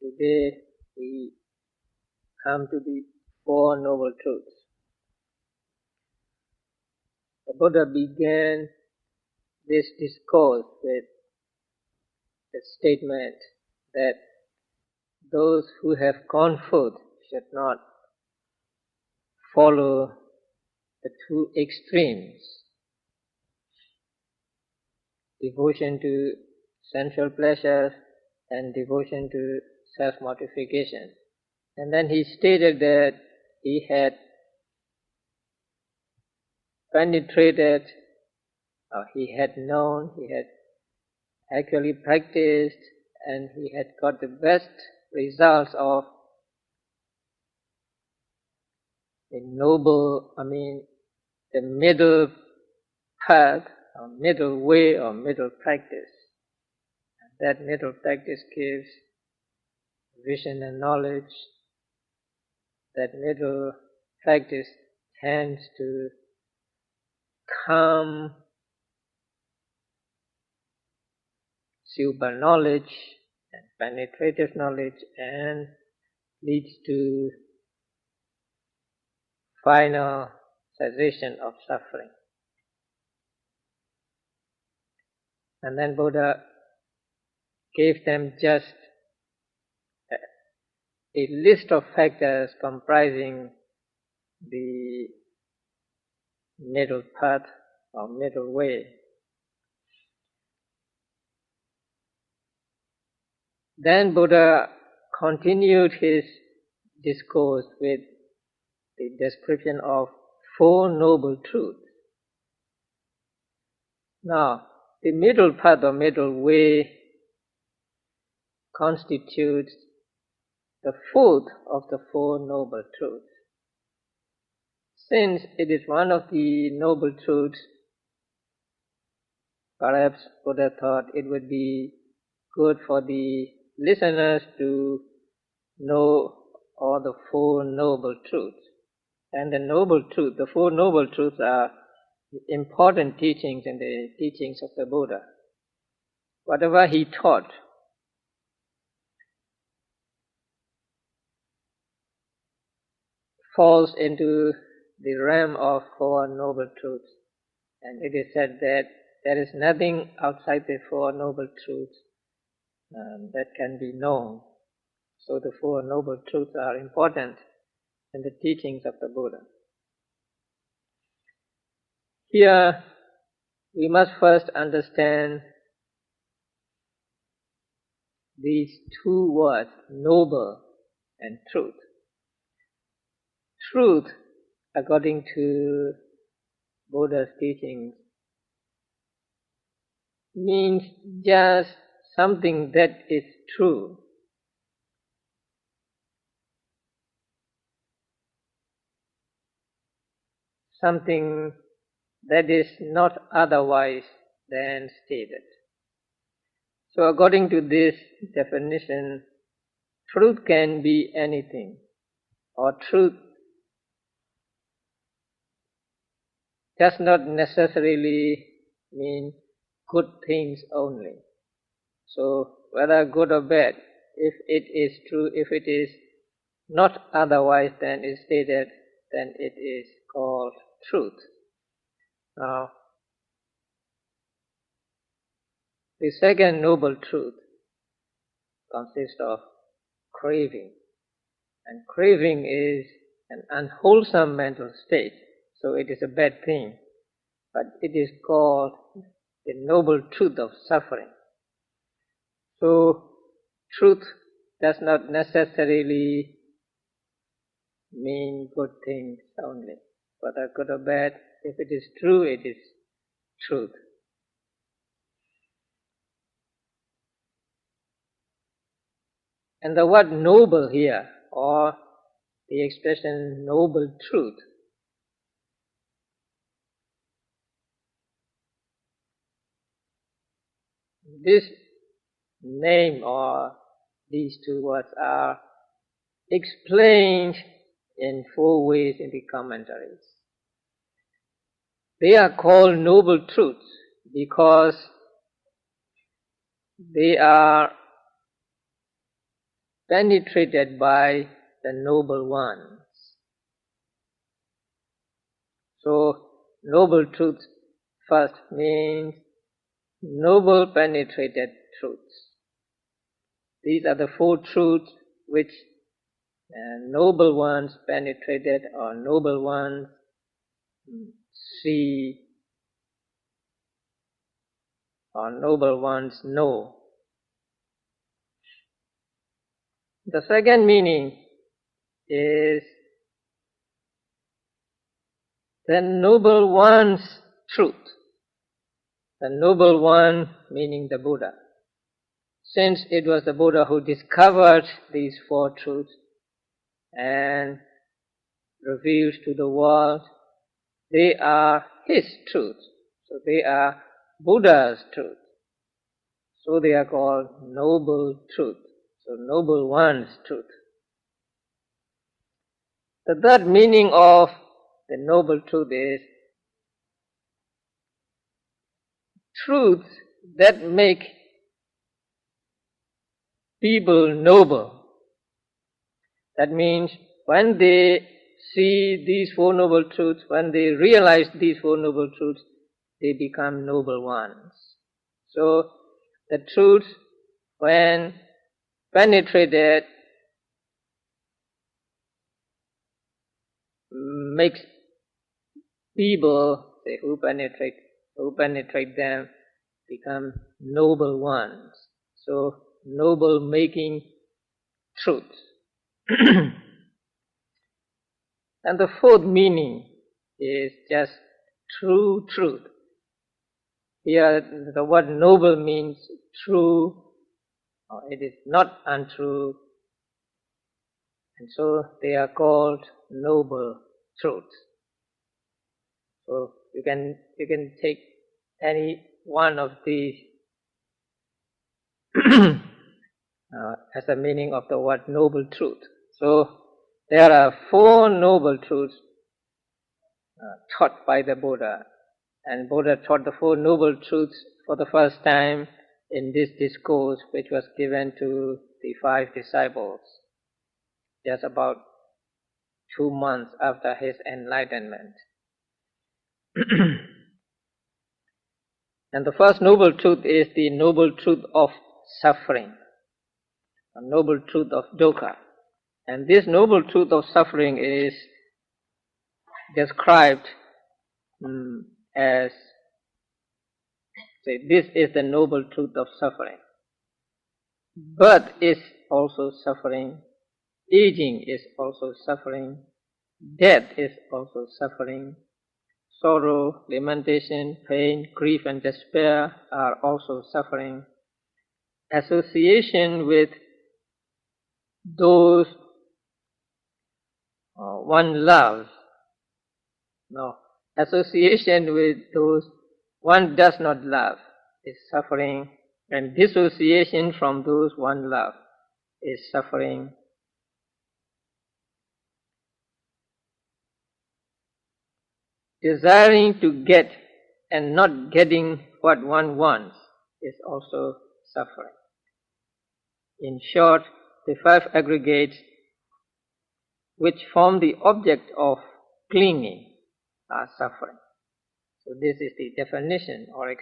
Today we come to the Four Noble Truths. The Buddha began this discourse with the statement that those who have gone forth should not follow the two extremes, devotion to sensual pleasures and devotion to self-mortification. And then he stated that he had penetrated, or he had known, he had actually practiced, and he had got the best results of the the middle path, or middle way, or middle practice. And that middle practice gives vision and knowledge. That middle practice tends to calm super knowledge and penetrative knowledge, and leads to final cessation of suffering. And then Buddha gave them just a list of factors comprising the middle path or middle way. Then Buddha continued his discourse with the description of Four Noble Truths. Now, the middle path or middle way constitutes the fourth of the Four Noble Truths. Since it is one of the Noble Truths, perhaps Buddha thought it would be good for the listeners to know all the Four Noble Truths. And the Four Noble Truths are important teachings in the teachings of the Buddha. Whatever he taught falls into the realm of Four Noble Truths. And it is said that there is nothing outside the Four Noble Truths that can be known. So the Four Noble Truths are important in the teachings of the Buddha. Here we must first understand these two words, noble and truth. Truth, according to Buddha's teachings, means just something that is true. Something that is not otherwise than stated. So according to this definition, truth can be anything, or truth does not necessarily mean good things only. So whether good or bad, if it is true, if it is not otherwise than is stated, then it is called truth. Now, the second noble truth consists of craving. And craving is an unwholesome mental state, so it is a bad thing. But it is called the noble truth of suffering. So, truth does not necessarily mean good things only. Whether good or bad, if it is true, it is truth. And the word noble here, or the expression noble truth, this name or these two words are explained in four ways in the commentaries. They are called noble truths because they are penetrated by the noble ones. So, noble truth first means noble penetrated truths. These are the four truths which noble ones penetrated or noble ones see or noble ones know. The second meaning is the noble one's truth. The noble one meaning the Buddha. Since it was the Buddha who discovered these four truths and revealed to the world, they are his truth. So they are Buddha's truth. So they are called noble truth. So noble one's truth. The third meaning of the noble truth is truths that make people noble. That means when they see these four noble truths, when they realize these four noble truths, they become noble ones. So the truths, when penetrated, makes people who penetrate them become noble ones. So noble making truths. And the fourth meaning is just true truth. Here the word noble means true, or it is not untrue, and so they are called noble truths. So you can take any one of these as a meaning of the word noble truth. So there are four noble truths taught by the Buddha, and Buddha taught the four noble truths for the first time in this discourse, which was given to the 5 disciples just about 2 months after his enlightenment. And the first noble truth is the noble truth of suffering, a noble truth of dukkha. And this noble truth of suffering is described as, say, this is the noble truth of suffering. Birth is also suffering, aging is also suffering, death is also suffering, sorrow, lamentation, pain, grief and despair are also suffering. Association with those one loves, association with those one does not love is suffering, and dissociation from those one loves is suffering. Desiring to get and not getting what one wants is also suffering. In short, the 5 aggregates which form the object of clinging are suffering. So this is the definition or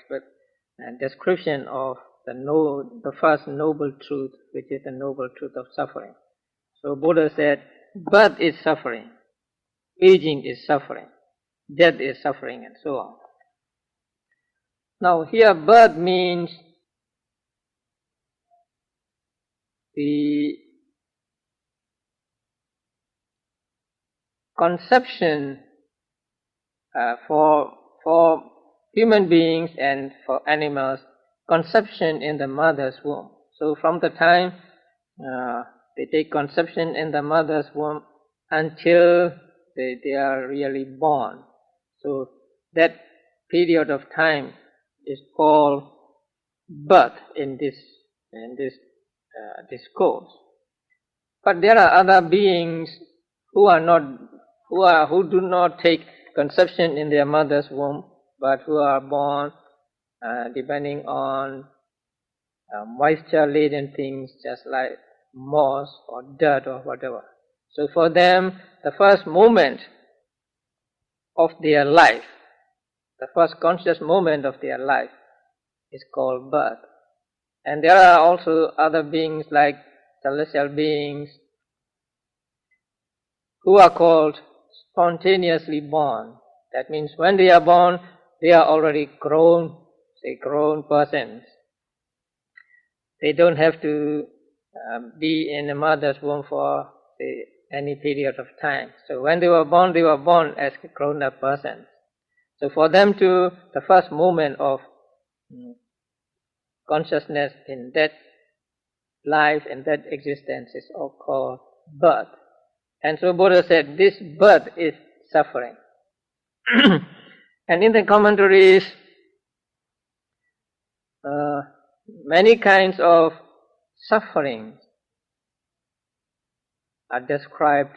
description of the first noble truth, which is the noble truth of suffering. So Buddha said, birth is suffering, aging is suffering, death is suffering, and so on. Now here birth means the conception for human beings and for animals, conception in the mother's womb. So from the time they take conception in the mother's womb until they are really born. So that period of time is called birth in this discourse. But there are other beings who do not take conception in their mother's womb, but who are born depending on moisture-laden things, just like moss or dirt or whatever. So for them, the first moment of their life, the first conscious moment of their life is called birth. And there are also other beings like celestial beings who are called spontaneously born. That means when they are born, they are already grown, say grown persons. They don't have to be in a mother's womb for say, any period of time. So when they were born as grown-up persons. So for them to, the first moment of consciousness in that life and that existence is all called birth. And so Buddha said this birth is suffering. And in the commentaries, many kinds of suffering are described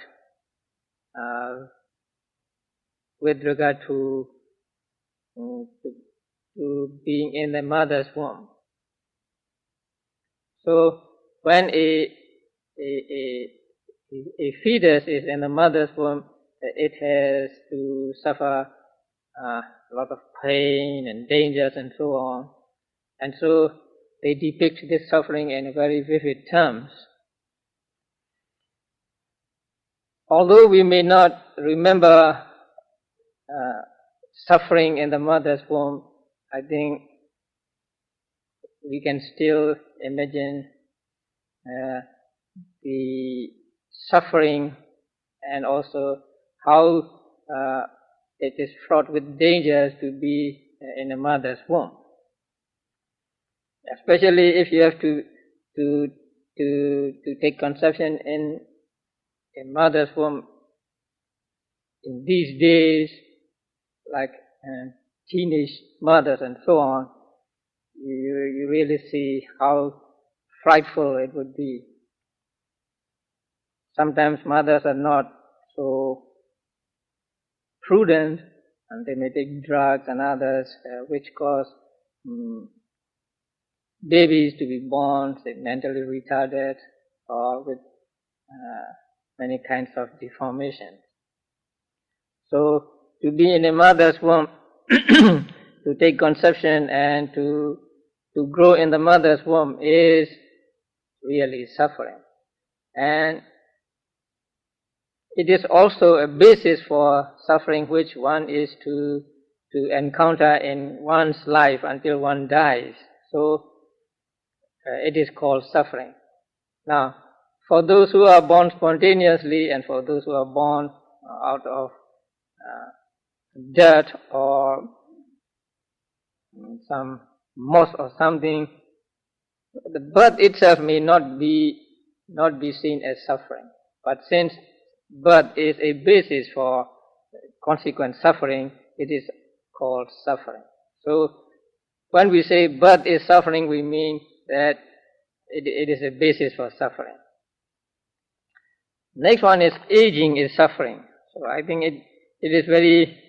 with regard to being in the mother's womb. So when a fetus is in the mother's womb, it has to suffer a lot of pain and dangers and so on. And so they depict this suffering in very vivid terms. Although we may not remember suffering in the mother's womb, I think we can still imagine the suffering and also how it is fraught with dangers to be in a mother's womb. Especially if you have to take conception in a mother's womb in these days, like teenage mothers and so on, you really see how frightful it would be. Sometimes mothers are not so prudent and they may take drugs and others which cause babies to be born, say, mentally retarded or with many kinds of deformations. So to be in a mother's womb, to take conception and to grow in the mother's womb is really suffering. And it is also a basis for suffering which one is to encounter in one's life until one dies. So it is called suffering. Now, for those who are born spontaneously and for those who are born out of dirt or some moss or something, the birth itself may not be seen as suffering. But since birth is a basis for consequent suffering, it is called suffering. So when we say birth is suffering, we mean that it is a basis for suffering. Next one is aging is suffering. So I think it is very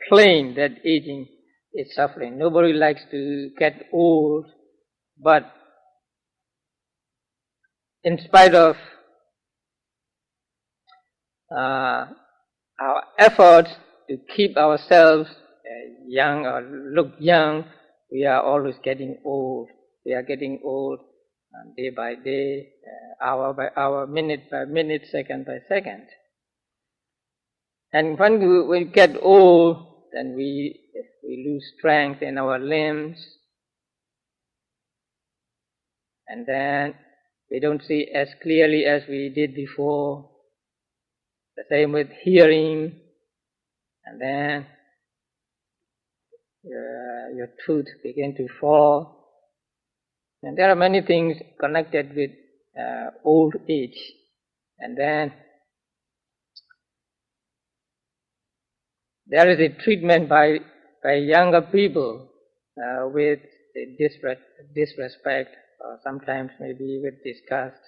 plain that aging is suffering. Nobody likes to get old, but in spite of our efforts to keep ourselves young or look young, we are always getting old. We are getting old day by day, hour by hour, minute by minute, second by second. And when we get old, then we lose strength in our limbs, and then we don't see as clearly as we did before. The same with hearing, and then your tooth begin to fall. And there are many things connected with old age. And then there is a treatment by younger people with disrespect or sometimes maybe with disgust.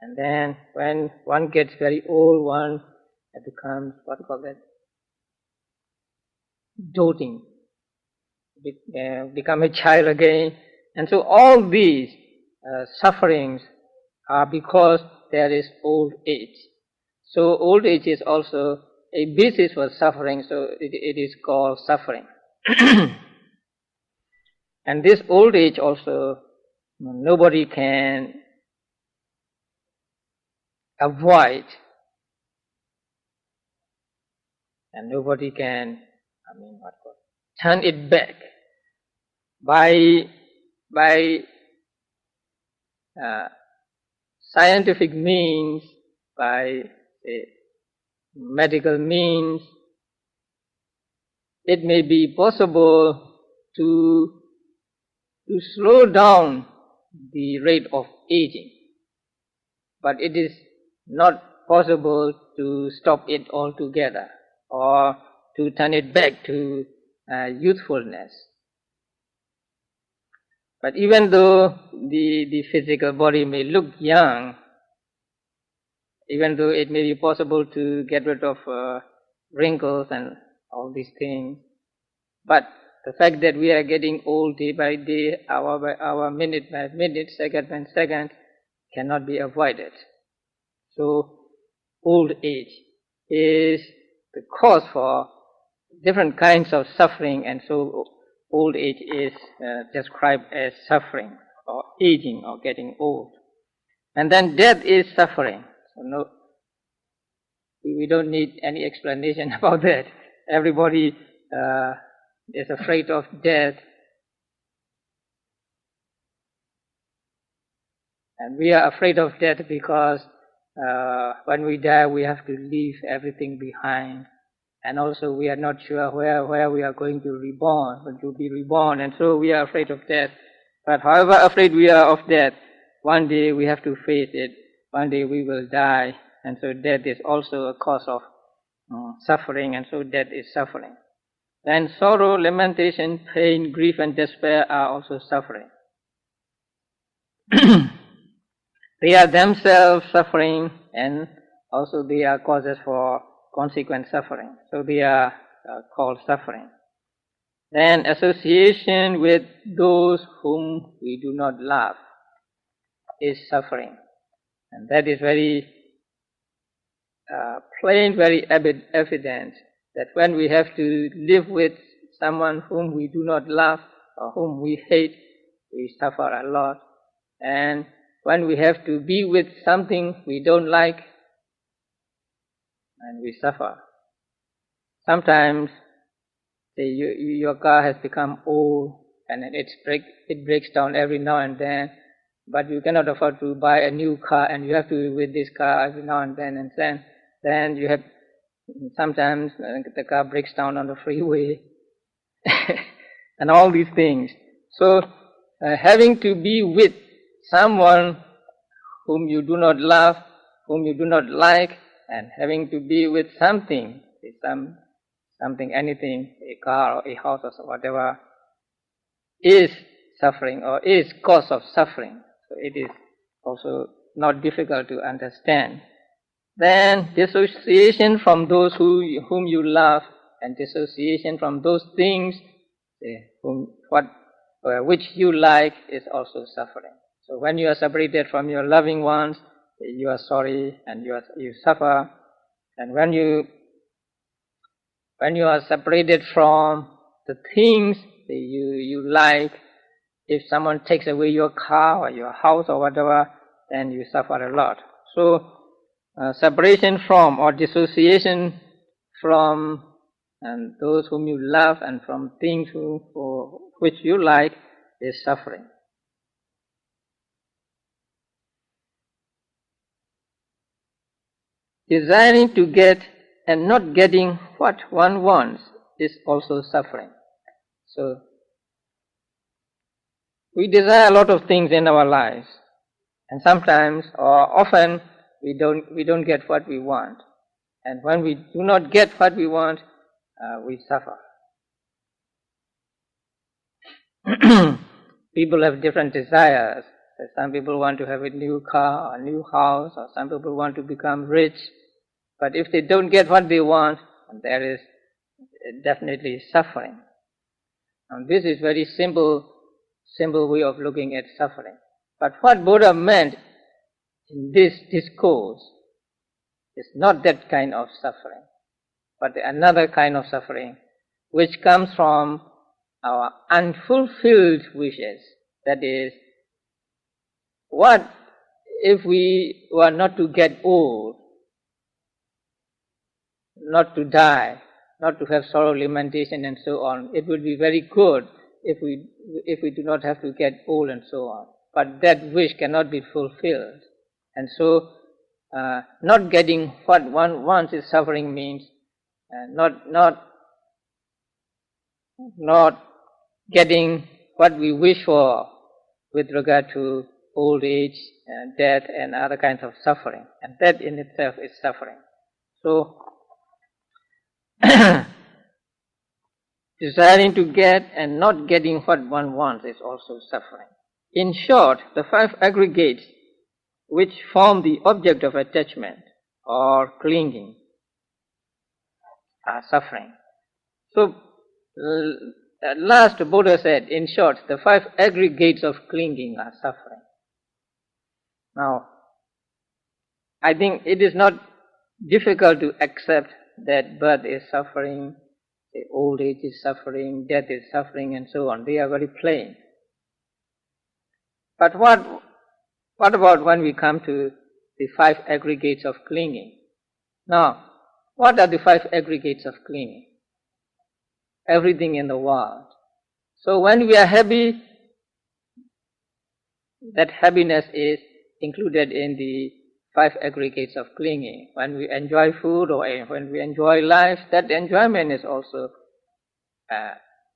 And then when one gets very old, one becomes, what do you call that, doting, become a child again. And so all these sufferings because there is old age. So old age is also a basis for suffering, so it is called suffering. And this old age also, nobody can avoid, and nobody can, turn it back by scientific means, by medical means. It may be possible to slow down the rate of aging, but it is not possible to stop it altogether or to turn it back to youthfulness. But even though the physical body may look young, even though it may be possible to get rid of wrinkles and all these things, but the fact that we are getting old day by day, hour by hour, minute by minute, second by second, cannot be avoided. So old age is the cause for different kinds of suffering, and so old age is described as suffering or aging or getting old. And then death is suffering. So no, we don't need any explanation about that. Everybody is afraid of death. And we are afraid of death because when we die we have to leave everything behind. And also we are not sure where we are going to be reborn, and so we are afraid of death. But however afraid we are of death, one day we have to face it, one day we will die, and so death is also a cause of suffering, and so death is suffering. Then sorrow, lamentation, pain, grief and despair are also suffering. They are themselves suffering, and also they are causes for consequent suffering. So they are called suffering. Then association with those whom we do not love is suffering. And that is very plain, very evident, that when we have to live with someone whom we do not love or whom we hate, we suffer a lot. And when we have to be with something we don't like, and we suffer. Sometimes your car has become old and it breaks down every now and then, but you cannot afford to buy a new car, and you have to be with this car every now and then you have, sometimes the car breaks down on the freeway and all these things. So having to be with someone whom you do not love, whom you do not like, and having to be with something, anything, a car or a house or whatever, is suffering or is cause of suffering. So it is also not difficult to understand. Then dissociation from those whom you love, and dissociation from those things which you like, is also suffering. So when you are separated from your loving ones, you are sorry and you suffer. And when you are separated from the things that you like, if someone takes away your car or your house or whatever, then you suffer a lot. So separation from or dissociation from those whom you love and from things which you like is suffering. Desiring to get and not getting what one wants is also suffering. So we desire a lot of things in our lives, and sometimes or often we don't get what we want. And when we do not get what we want, we suffer. People have different desires. Some people want to have a new car, a new house, or some people want to become rich. But if they don't get what they want, there is definitely suffering. And this is very simple way of looking at suffering. But what Buddha meant in this discourse is not that kind of suffering, but another kind of suffering which comes from our unfulfilled wishes. That is, what if we were not to get old, not to die, not to have sorrow, lamentation and so on? It would be very good if we do not have to get old and so on. But that wish cannot be fulfilled. And so not getting what one wants is suffering means not getting what we wish for with regard to old age, death and other kinds of suffering. And that in itself is suffering. So desiring to get and not getting what one wants is also suffering. In short, the 5 aggregates which form the object of attachment or clinging are suffering. So at last Buddha said, in short, the 5 aggregates of clinging are suffering. Now, I think it is not difficult to accept that birth is suffering, the old age is suffering, death is suffering and so on. They are very plain. But what about when we come to the 5 aggregates of clinging? Now, what are the 5 aggregates of clinging? Everything in the world. So when we are happy, that happiness is included in the 5 aggregates of clinging. When we enjoy food or when we enjoy life, that enjoyment is also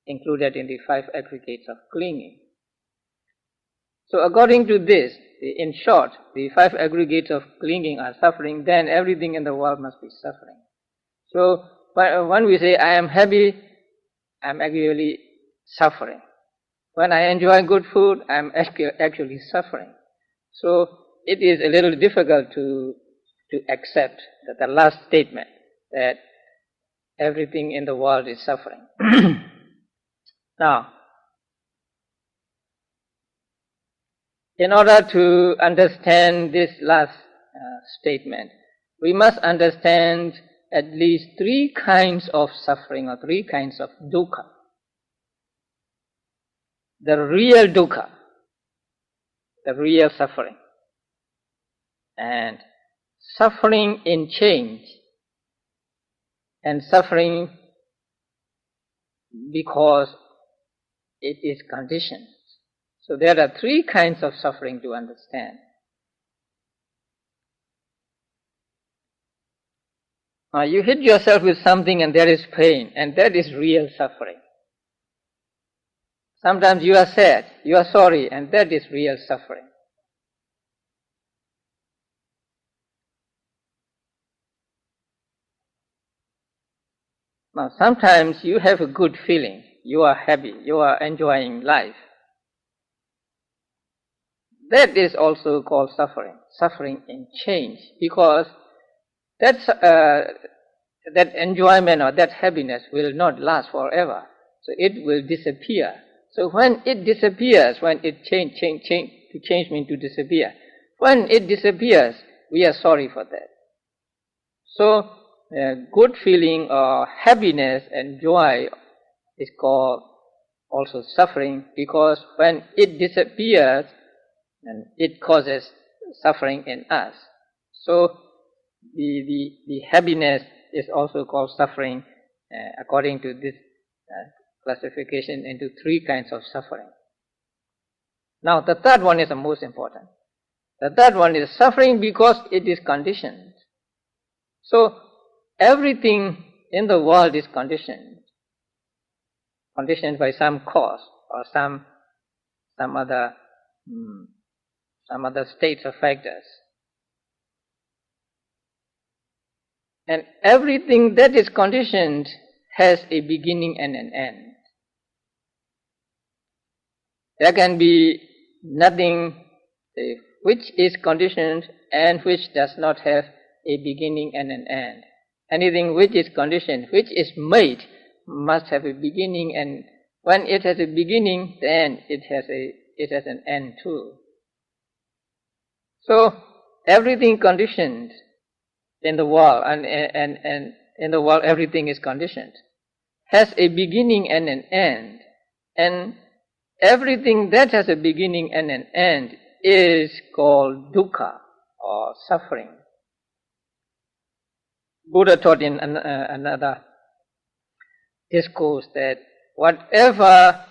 included in the 5 aggregates of clinging. So according to this, in short, the 5 aggregates of clinging are suffering, then everything in the world must be suffering. So when we say, I am happy, I am actually suffering. When I enjoy good food, I am actually suffering. So it is a little difficult to accept that the last statement, that everything in the world is suffering. Now, in order to understand this last statement, we must understand at least 3 kinds of suffering or 3 kinds of dukkha. The real dukkha, the real suffering, and suffering in change, and suffering because it is conditioned. So there are 3 kinds of suffering to understand. You hit yourself with something and there is pain, and that is real suffering. Sometimes you are sad, you are sorry, and that is real suffering. Now sometimes you have a good feeling, you are happy, you are enjoying life. That is also called suffering, suffering in change, because that enjoyment or that happiness will not last forever. So it will disappear. So when it disappears, when it change means to disappear. When it disappears, we are sorry for that. So good feeling or happiness and joy is called also suffering, because when it disappears, and it causes suffering in us. So the happiness is also called suffering according to this classification into 3 kinds of suffering. Now the third one is the most important. The third one is suffering because it is conditioned. So everything in the world is conditioned by some cause or some other states or factors. And everything that is conditioned has a beginning and an end. There can be nothing which is conditioned and which does not have a beginning and an end. Anything which is conditioned, which is made, must have a beginning, and when it has a beginning, then it has an end too. So everything conditioned in the world, and in the world everything is conditioned, has a beginning and an end. And everything that has a beginning and an end is called dukkha, or suffering. Buddha taught in another discourse that whatever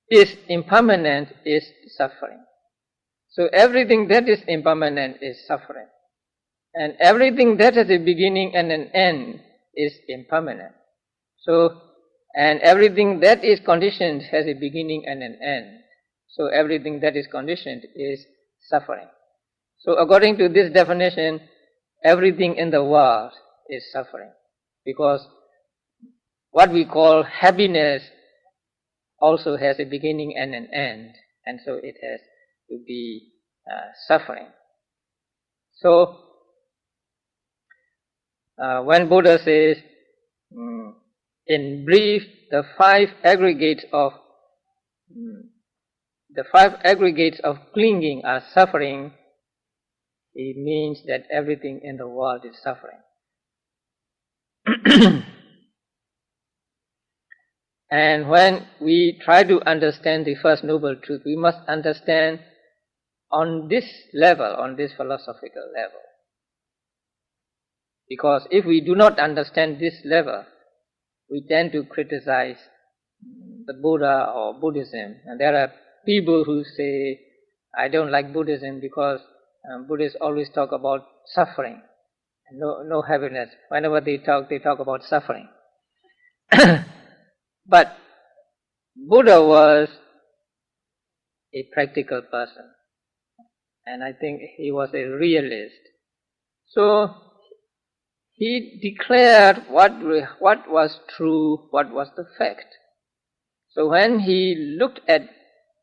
is impermanent is suffering. So everything that is impermanent is suffering. And everything that has a beginning and an end is impermanent. So, and everything that is conditioned has a beginning and an end. So everything that is conditioned is suffering. So according to this definition, everything in the world is suffering. Because what we call happiness also has a beginning and an end. And so it has to be suffering. So when Buddha says, in brief, the five aggregates of clinging are suffering, it means that everything in the world is suffering. And when we try to understand the First Noble Truth, we must understand on this level, on this philosophical level. Because if we do not understand this level, we tend to criticize the Buddha or Buddhism. And there are people who say, I don't like Buddhism because Buddhists always talk about suffering, and no happiness. Whenever they talk about suffering. But Buddha was a practical person, and I think he was a realist. So he declared what was true, what was the fact. So when he looked at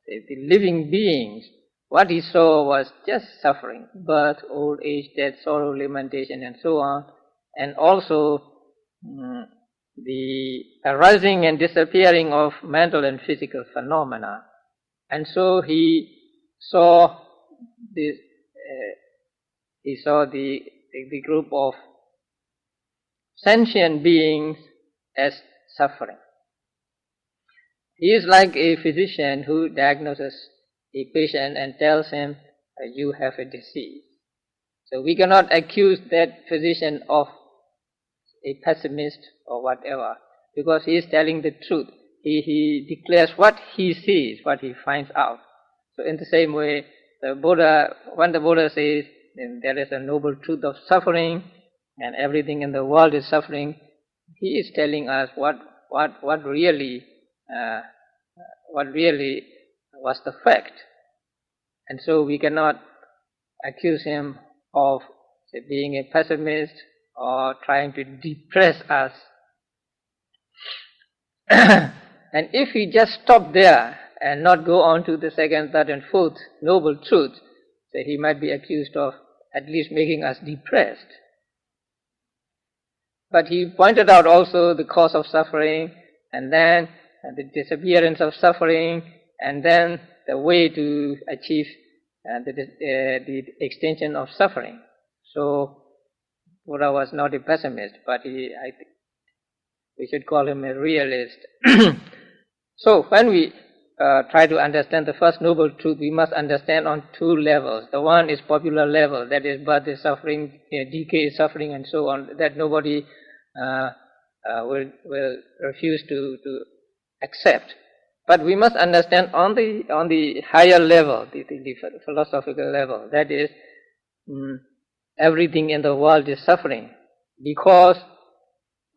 the living beings, what he saw was just suffering, birth, old age, death, sorrow, lamentation, and so on, and also the arising and disappearing of mental and physical phenomena. And so he saw this. He saw the group of sentient beings as suffering. He is like a physician who diagnoses a patient and tells him, you have a disease. So we cannot accuse that physician of a pessimist or whatever, because he is telling the truth. He declares what he sees, what he finds out. So in the same way, when the Buddha says there is a noble truth of suffering and everything in the world is suffering, he is telling us what really was the fact. And so we cannot accuse him of, say, being a pessimist or trying to depress us. And if we just stop there and not go on to the second, third, and fourth noble truth, so he might be accused of at least making us depressed. But he pointed out also the cause of suffering, and then the disappearance of suffering, and then the way to achieve the extinction of suffering. So Buddha was not a pessimist, but I think we should call him a realist. So when we try to understand the First Noble Truth, we must understand on two levels. The one is popular level, that is birth is suffering, decay is suffering, and so on, that nobody will refuse to accept. But we must understand on the higher level, the philosophical level, that is, everything in the world is suffering because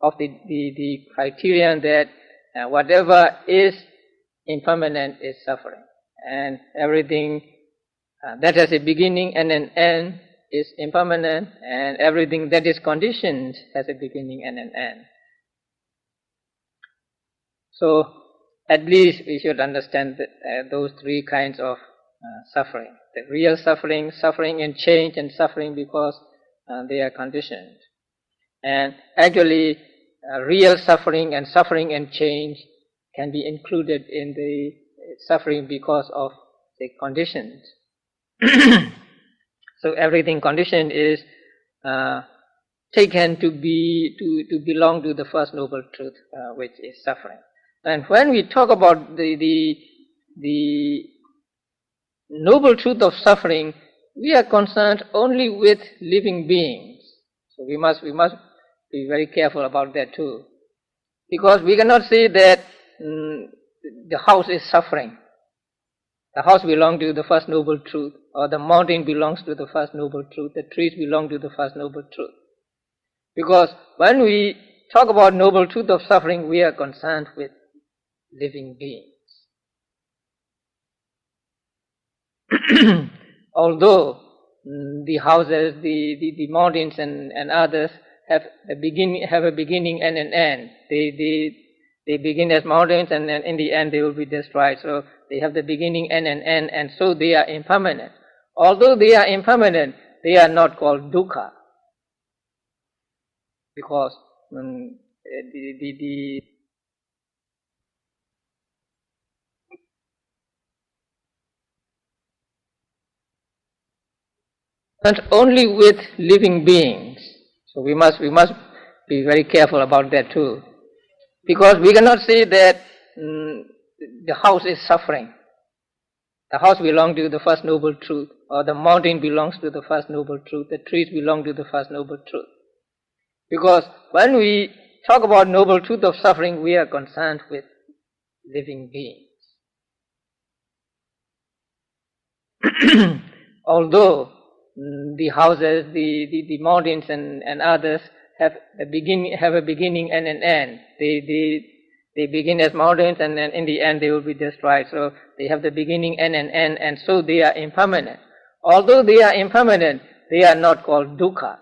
of the criterion that whatever is impermanent is suffering, and everything that has a beginning and an end is impermanent, and everything that is conditioned has a beginning and an end. So at least we should understand those three kinds of suffering. The real suffering, suffering in change, and suffering because they are conditioned. And actually, real suffering and suffering in change can be included in the suffering because of the conditions. So everything conditioned is taken to belong to the first noble truth, which is suffering. And when we talk about the noble truth of suffering, we are concerned only with living beings. So we must be very careful about that too, because we cannot say that the house is suffering. The house belongs to the first noble truth, or the mountain belongs to the first noble truth, the trees belong to the first noble truth. Because when we talk about noble truth of suffering, we are concerned with living beings. Although the houses, the mountains and others have a beginning and an end. They begin as mountains, and then in the end they will be destroyed. So they have the beginning and an end, and so they are impermanent. Although they are impermanent, they are not called dukkha, because not only with living beings. So we must be very careful about that too, because we cannot say that the house is suffering. The house belongs to the first noble truth, or the mountain belongs to the first noble truth, the trees belong to the first noble truth. Because when we talk about noble truth of suffering, we are concerned with living beings. Although the houses, the mountains and others have a beginning and an end. They begin as mountains, and then in the end they will be destroyed. So they have the beginning and an end, and so they are impermanent. Although they are impermanent, they are not called dukkha,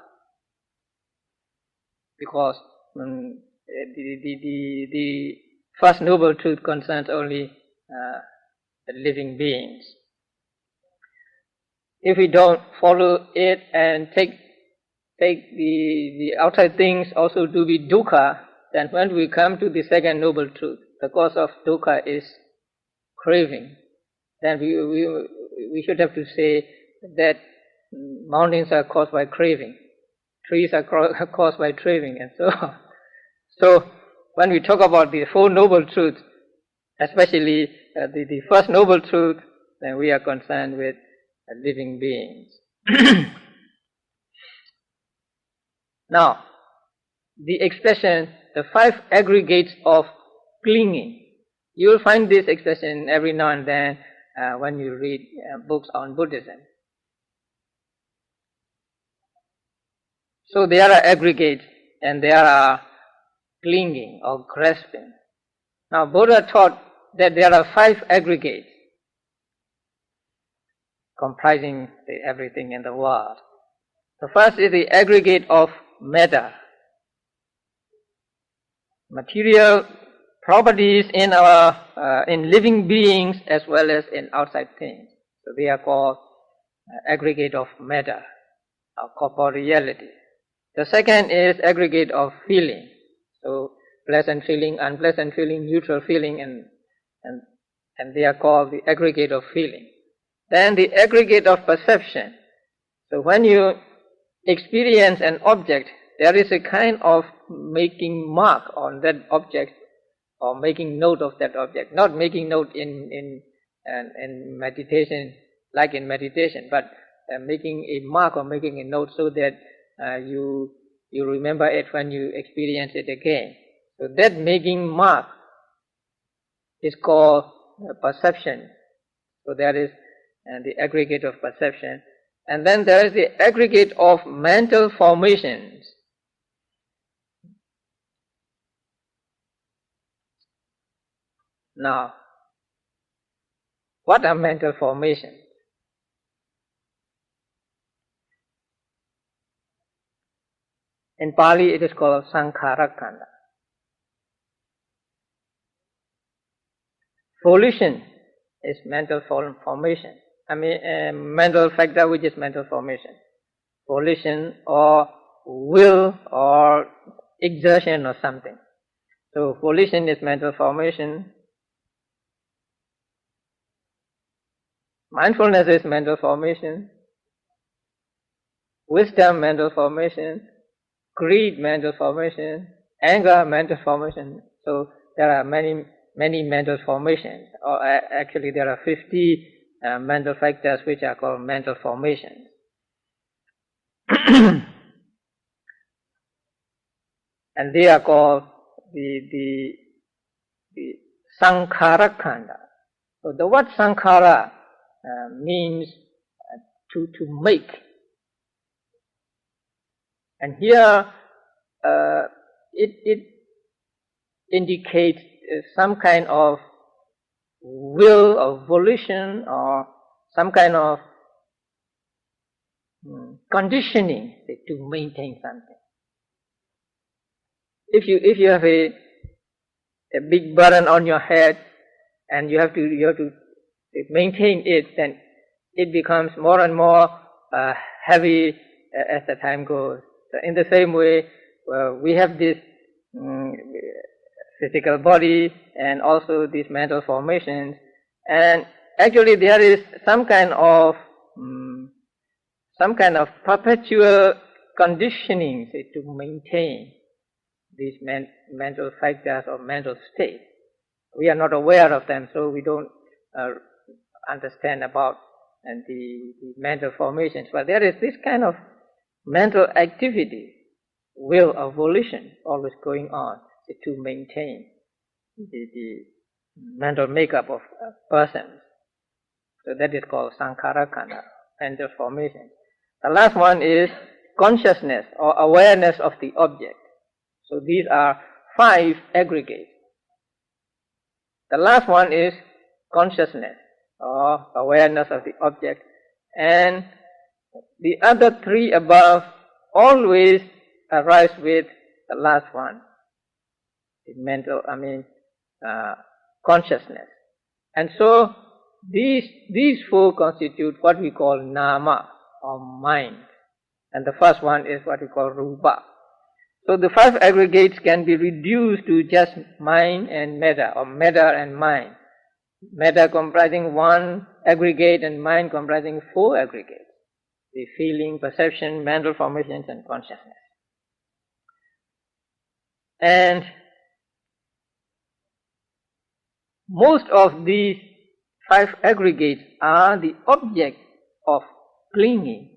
because the first noble truth concerns only the living beings. If we don't follow it and take the outside things also to be dukkha, then when we come to the second noble truth, the cause of dukkha is craving, then we should have to say that mountains are caused by craving, trees are caused by craving, and so on. So when we talk about the Four Noble Truths, especially the first noble truth, then we are concerned with living beings. Now, the expression, the five aggregates of clinging, you will find this expression every now and then when you read books on Buddhism. So there are aggregates and there are clinging or grasping. Now Buddha taught that there are five aggregates comprising everything in the world. The first is the aggregate of matter, material properties in in living beings as well as in outside things. So they are called aggregate of matter, or corporeality. The second is aggregate of feeling. So pleasant feeling, unpleasant feeling, neutral feeling, and they are called the aggregate of feeling. Then the aggregate of perception. So when you experience an object, there is a kind of making mark on that object, or making note of that object. Not making note in meditation, like in meditation, but making a mark or making a note so that you remember it when you experience it again. So that making mark is called perception. So that is the aggregate of perception. And then there is the aggregate of mental formations. Now, what are mental formations? In Pali it is called sankhara-khanda. Volition is mental formation. Mental factor which is mental formation. Volition or will or exertion or something. So volition is mental formation. Mindfulness is mental formation. wisdom mental formation, greed mental formation, anger mental formation. So there are many mental formations, or actually there are 50 mental factors which are called mental formations. And they are called the sankhara khanda. So the word sankhara means to make. And here it indicates some kind of will or volition or some kind of conditioning to maintain something. If you have a big burden on your head and you have to maintain it, then it becomes more and more heavy as the time goes. So in the same way, we have this physical body and also these mental formations, and actually there is some kind of perpetual conditioning to maintain these mental factors or mental states. We are not aware of them, so we don't understand about the mental formations. But there is this kind of mental activity, will or volition, always going on to maintain the mental makeup of persons. So that is called sankhara khanda, mental formation. The last one is consciousness or awareness of the object. So these are 5 aggregates. The last one is consciousness or awareness of the object, and the other 3 above always arise with the last one, the consciousness. And so these 4 constitute what we call nama or mind, and the first one is what we call rupa. So the 5 aggregates can be reduced to just mind and metta, or metta and mind. Metta comprising 1 aggregate and mind comprising 4 aggregates. The feeling, perception, mental formations and consciousness. And most of these 5 aggregates are the object of clinging,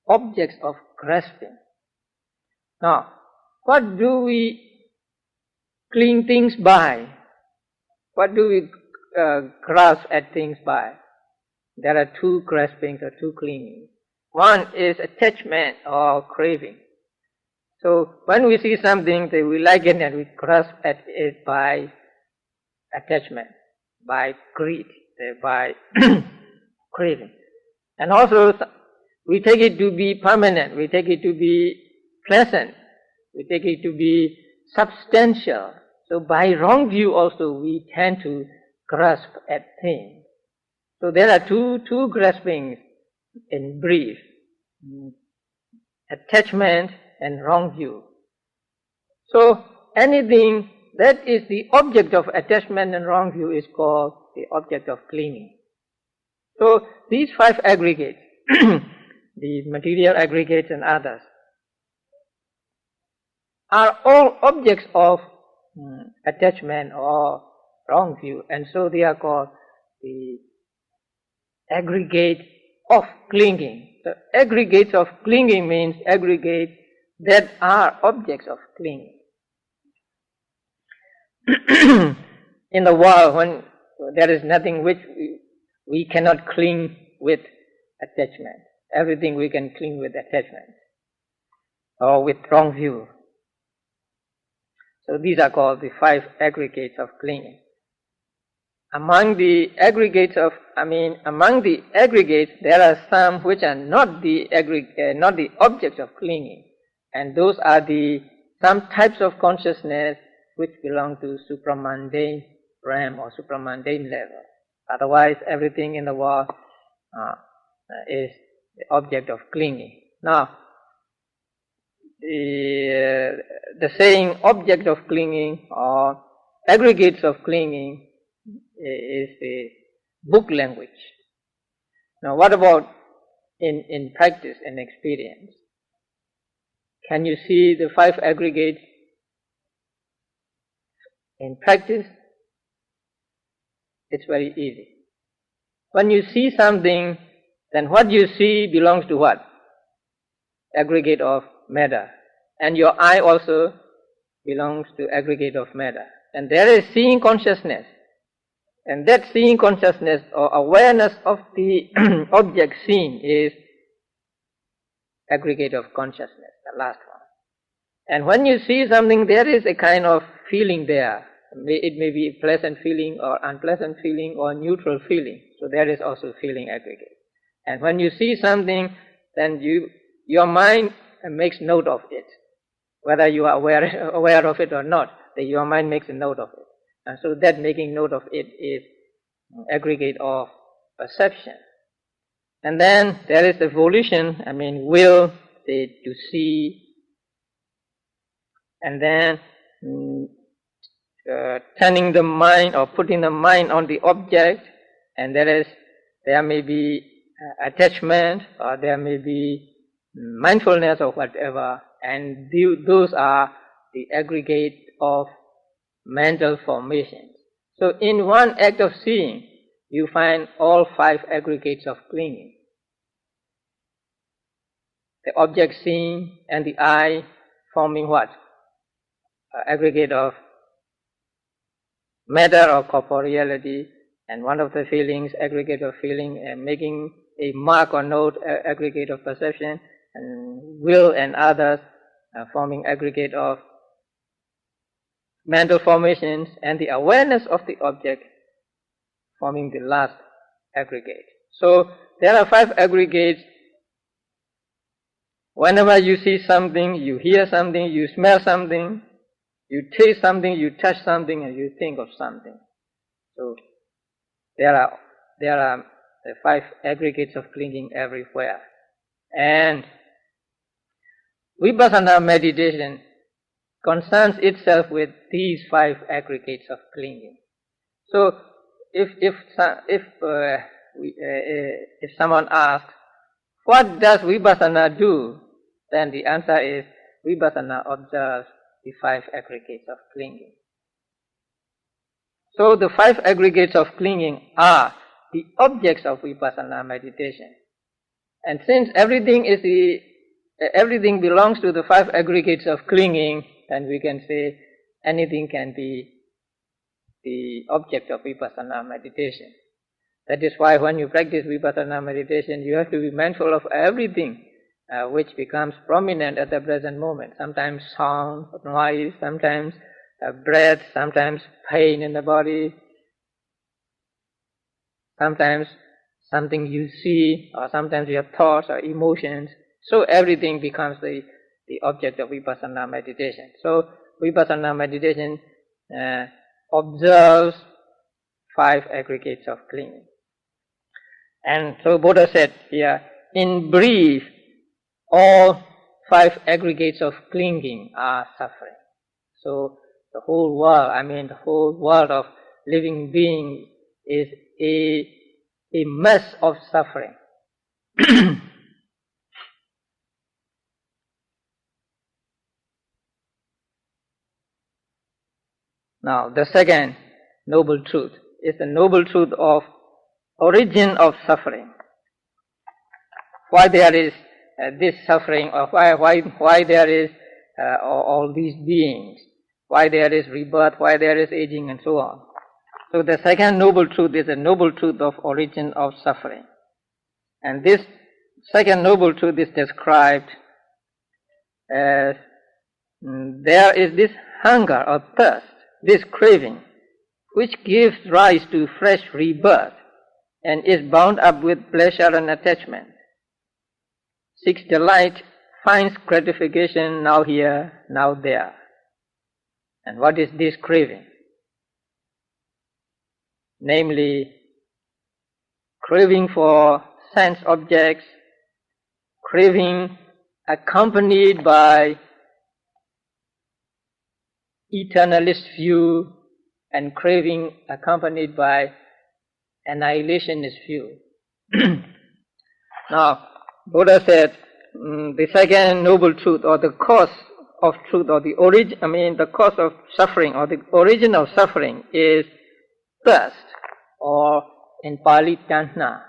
objects of grasping. Now, what do we cling things by? What do we grasp at things by? There are 2 graspings or 2 clingings. One is attachment or craving. So when we see something that we like it and we grasp at it by attachment, by greed, by craving. And also we take it to be permanent, we take it to be pleasant, we take it to be substantial. So by wrong view also we tend to grasp at things. So there are two graspings in brief: attachment and wrong view. So anything that is the object of attachment and wrong view is called the object of clinging. So these 5 aggregates, the material aggregates and others, are all objects of attachment or wrong view, and so they are called the aggregate of clinging. The aggregates of clinging means aggregates that are objects of clinging. In the world, when there is nothing which we cannot cling with attachment. Everything we can cling with attachment or with wrong view. So these are called the 5 aggregates of clinging. Among the aggregates, there are some which are not the objects of clinging, and those are some types of consciousness which belong to supramundane realm or supramundane level. Otherwise, everything in the world is the object of clinging. Now, the saying object of clinging or aggregates of clinging is the book language. Now, what about in practice and experience. Can you see the 5 aggregates in practice? It's very easy. When you see something, then what you see belongs to what? Aggregate of matter. And your eye also belongs to aggregate of matter. And there is seeing consciousness. And that seeing consciousness or awareness of the object seen is aggregate of consciousness, the last one. And when you see something, there is a kind of feeling there. It may be a pleasant feeling or unpleasant feeling or neutral feeling. So there is also feeling aggregate. And when you see something, then your mind makes note of it. Whether you are aware of it or not, your mind makes a note of it. And so that making note of it is aggregate of perception. And then there is the volition, will, to see, and then turning the mind or putting the mind on the object, and there may be attachment, or there may be mindfulness or whatever, and those are the aggregate of mental formations. So in one act of seeing, you find all 5 aggregates of clinging. The object seen and the eye forming what? Aggregate of matter or corporeality, and one of the feelings, aggregate of feeling, and making a mark or note, aggregate of perception, and will and others forming aggregate of mental formations, and the awareness of the object forming the last aggregate. So there are 5 aggregates. Whenever you see something, you hear something, you smell something, you taste something, you touch something, and you think of something. So there are the 5 aggregates of clinging everywhere. And Vipassana meditation concerns itself with these 5 aggregates of clinging. So if someone asks, what does Vipassana do? Then the answer is, Vipassana observes the 5 aggregates of clinging. So the 5 aggregates of clinging are the objects of Vipassana meditation. And since everything belongs to the 5 aggregates of clinging, then we can say anything can be the object of Vipassana meditation. That is why when you practice Vipassana meditation, you have to be mindful of everything which becomes prominent at the present moment. Sometimes sound, noise, sometimes breath, sometimes pain in the body, sometimes something you see, or sometimes your thoughts or emotions. So everything becomes the object of Vipassana meditation. So Vipassana meditation observes 5 aggregates of clinging. And so Buddha said here, in brief, all 5 aggregates of clinging are suffering. So the whole world of living being is a mess of suffering. Now, the second noble truth is the noble truth of origin of suffering. Why there is this suffering, or why there is all these beings, why there is rebirth, why there is aging, and so on. So the second noble truth is the noble truth of origin of suffering. And this second noble truth is described as there is this hunger or thirst, this craving, which gives rise to fresh rebirth and is bound up with pleasure and attachment. Seeks delight, finds gratification now here, now there. And what is this craving? Namely, craving for sense objects, craving accompanied by eternalist view, and craving accompanied by annihilationist view. Now, Buddha said the second noble truth, or the cause of truth, or the cause of suffering, or the origin of suffering is thirst, or in Pali, tanha.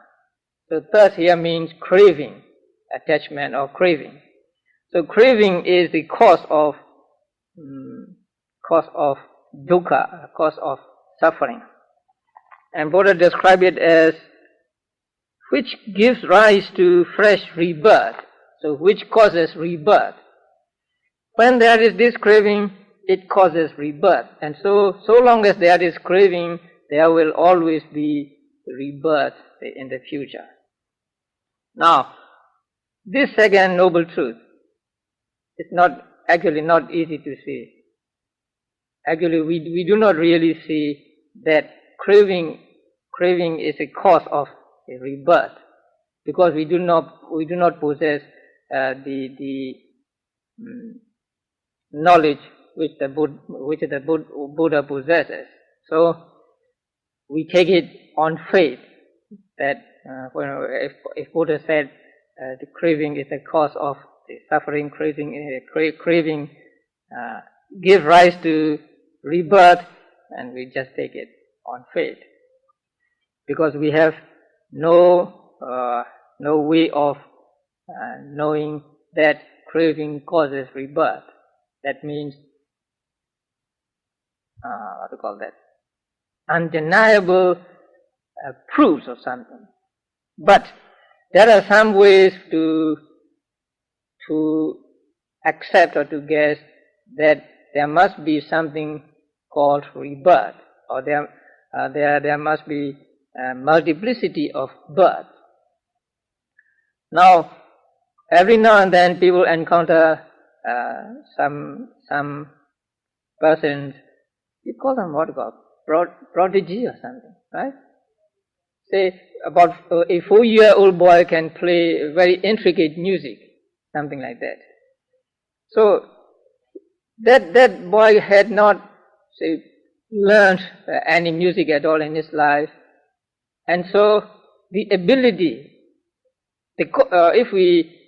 So thirst here means craving, attachment or craving. So craving is the cause of dukkha, cause of suffering. And Buddha described it as which gives rise to fresh rebirth. So which causes rebirth. When there is this craving, it causes rebirth. And so long as there is craving, there will always be rebirth in the future. Now, this second noble truth is not easy to see. Actually, we do not really see that craving is a cause of a rebirth, because we do not possess the knowledge which the Buddha possesses. So we take it on faith that if Buddha said the craving is a cause of the suffering, craving give rise to rebirth, and we just take it on faith, because we have no way of knowing that craving causes rebirth. That means undeniable proofs of something. But there are some ways to accept or to guess that there must be something called rebirth, or there must be a multiplicity of birth. Now, every now and then people encounter some persons, you call them prodigy or something, right? Say about a 4-year-old boy can play very intricate music, something like that. So that boy had not, say, learned any music at all in his life, and so the ability, if we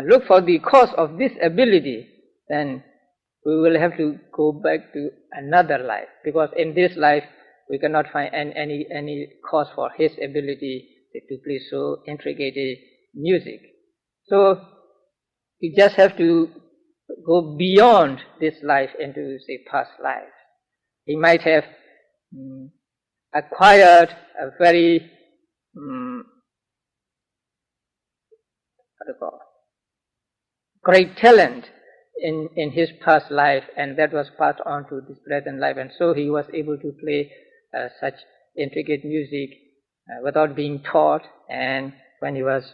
look for the cause of this ability, then we will have to go back to another life, because in this life we cannot find any cause for his ability to play so intricate music. So we just have to go beyond this life into, say, past life. He might have acquired a very great talent in his past life, and that was passed on to this present life, and so he was able to play such intricate music without being taught, and when he was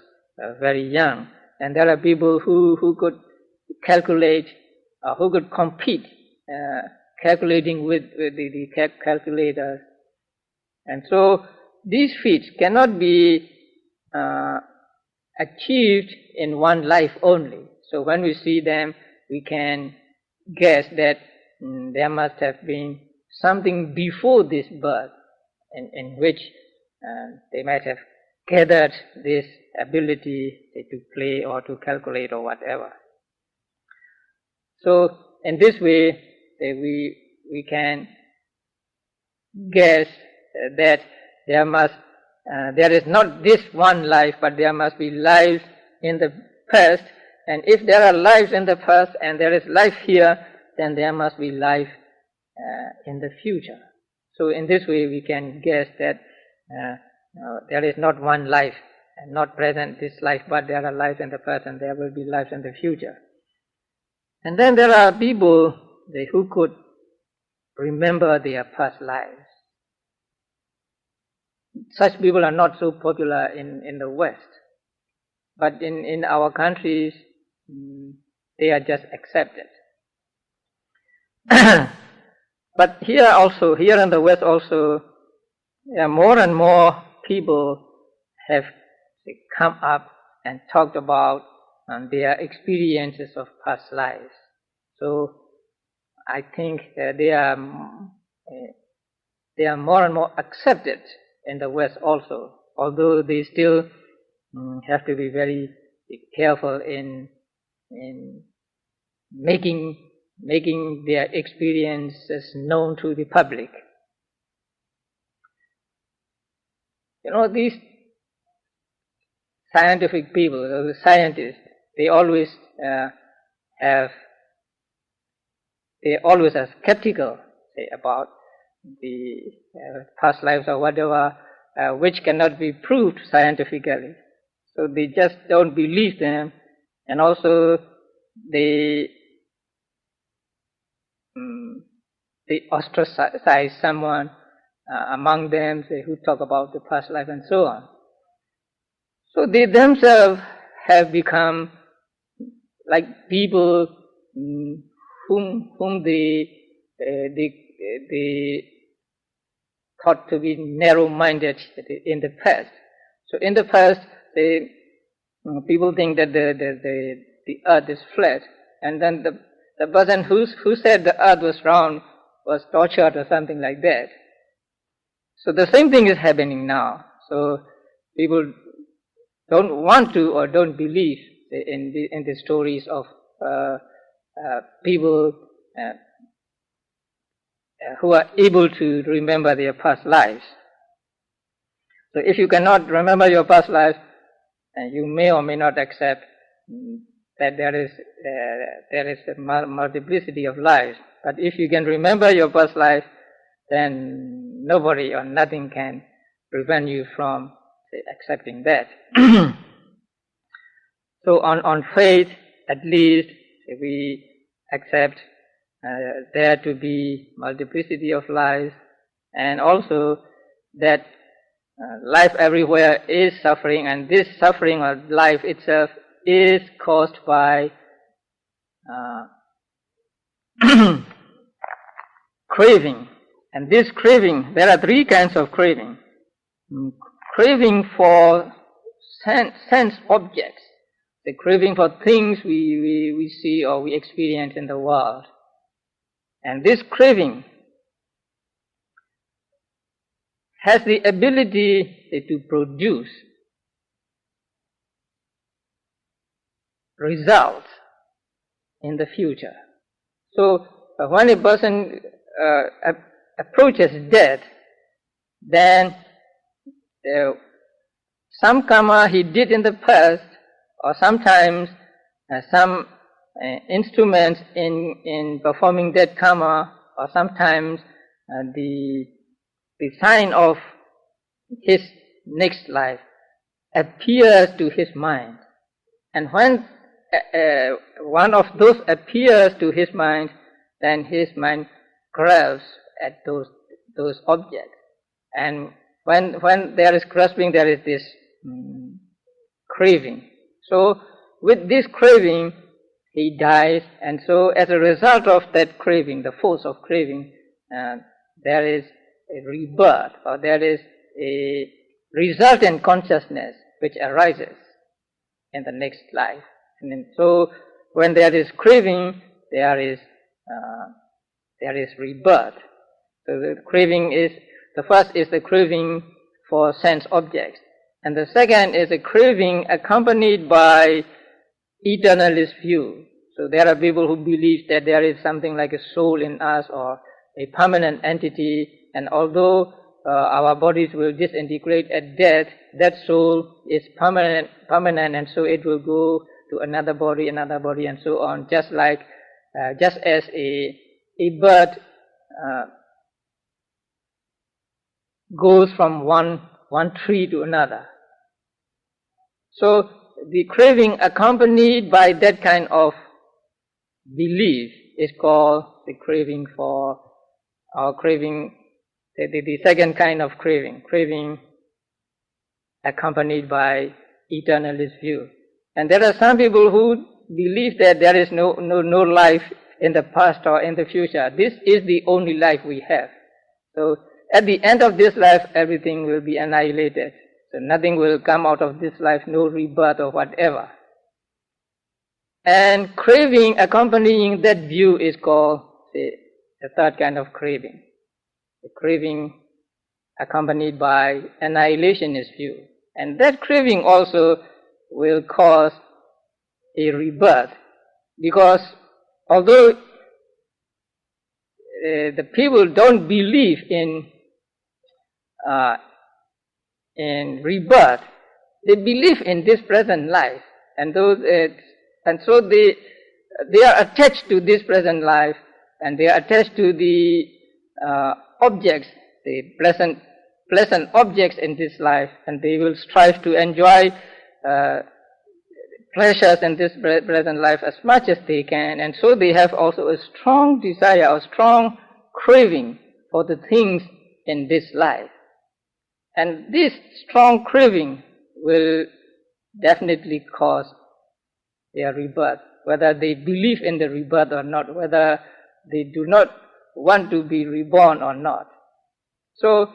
very young. And there are people who could calculate, who could compete, calculating with the calculators. And so these feats cannot be achieved in one life only. So when we see them, we can guess that there must have been something before this birth in which they might have gathered this ability to play or to calculate or whatever. So in this way, we can guess that there is not this one life, but there must be lives in the past. And if there are lives in the past and there is life here, then there must be life in the future. So in this way we can guess that there is not one life and not present this life, but there are lives in the past and there will be lives in the future. And then there are people who could remember their past lives. Such people are not so popular in the West, but in our countries they are just accepted. But here in the West also, more and more people have come up and talked about their experiences of past lives. So I think they are more and more accepted in the West also, although they still have to be very be careful in making their experiences known to the public. These scientific people, the scientists, they always are skeptical, say, about the past lives or whatever, which cannot be proved scientifically. So they just don't believe them, and also they ostracize someone among them, say, who talk about the past life and so on. So they themselves have become like people whom they thought to be narrow-minded in the past. So in the past, people think that the earth is flat, and then the person who said the earth was round was tortured or something like that. So the same thing is happening now. So people don't want to or don't believe in the stories of people who are able to remember their past lives. So if you cannot remember your past life, you may or may not accept that there is a multiplicity of lives. But if you can remember your past life, then nobody or nothing can prevent you from accepting that. So on faith, at least, we accept there to be multiplicity of lives, and also that life everywhere is suffering, and this suffering of life itself is caused by craving. And this craving, there are three kinds of craving. Craving for sense objects, the craving for things we see or we experience in the world. And this craving has the ability to produce results in the future. So when a person approaches death, then some karma he did in the past, or sometimes some instruments in performing that karma, or sometimes the sign of his next life appears to his mind. And when one of those appears to his mind, then his mind grasps at those objects. And when there is grasping, there is this craving. So with this craving, he dies, and so as a result of that craving, the force of craving, there is a rebirth, or there is a resultant consciousness which arises in the next life. And then, so when there is craving, there is rebirth. So the craving is, the first is the craving for sense objects, and the second is a craving accompanied by eternalist view. So there are people who believe that there is something like a soul in us, or a permanent entity, and although our bodies will disintegrate at death, that soul is permanent, and so it will go to another body, and so on, just as a bird goes from one tree to another. So the craving accompanied by that kind of belief is called the craving for, or craving, the second kind of craving accompanied by eternalist view. And there are some people who believe that there is no life in the past or in the future. This is the only life we have. So at the end of this life, everything will be annihilated. So nothing will come out of this life, no rebirth or whatever. And craving accompanying that view is called the third kind of craving. The craving accompanied by annihilationist view. And that craving also will cause a rebirth, because although the people don't believe in rebirth, they believe in this present life, and so they are attached to this present life, and they are attached to the objects, the pleasant objects in this life, and they will strive to enjoy pleasures in this present life as much as they can, and so they have also a strong desire, a strong craving for the things in this life. And this strong craving will definitely cause their rebirth, whether they believe in the rebirth or not, whether they do not want to be reborn or not. So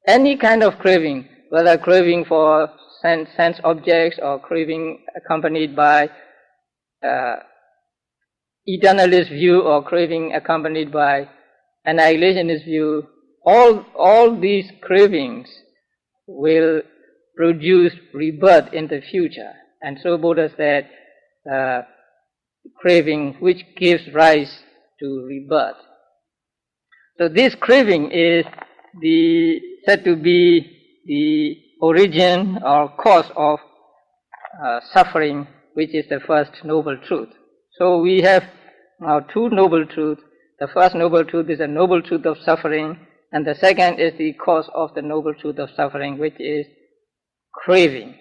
any kind of craving, whether craving for sense objects or craving accompanied by eternalist view or craving accompanied by annihilationist view, all these cravings will produce rebirth in the future. And so Buddha said, craving which gives rise to rebirth. So this craving is said to be the origin or cause of suffering, which is the first noble truth. So we have now two noble truths. The first noble truth is the noble truth of suffering, and the second is the cause of the noble truth of suffering, which is craving,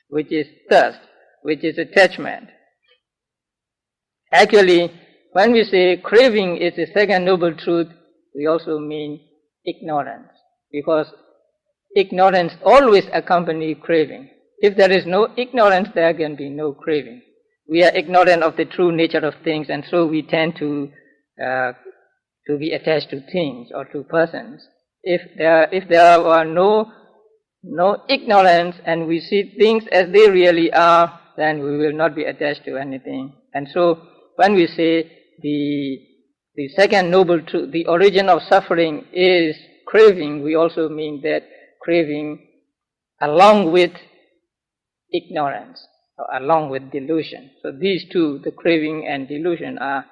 which is thirst, which is attachment. Actually, when we say craving is the second noble truth, we also mean ignorance, because ignorance always accompanies craving. If there is no ignorance, there can be no craving. We are ignorant of the true nature of things, and so we tend to be attached to things or to persons. If there were no ignorance and we see things as they really are, then we will not be attached to anything. And so when we say the second noble truth, the origin of suffering is craving, we also mean that craving along with ignorance, or along with delusion. So these two, the craving and delusion, are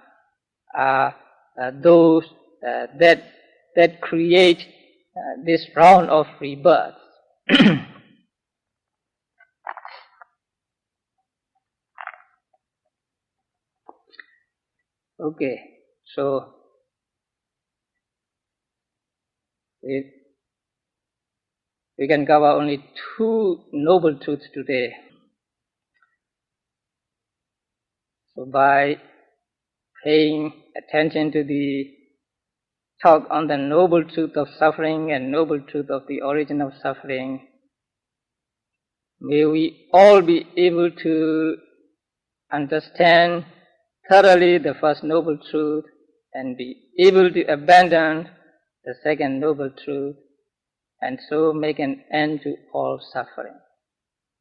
those that create this round of rebirth. Okay, so we can cover only two noble truths today. So by paying attention to the talk on the noble truth of suffering and noble truth of the origin of suffering, may we all be able to understand thoroughly the first noble truth and be able to abandon the second noble truth, and so make an end to all suffering.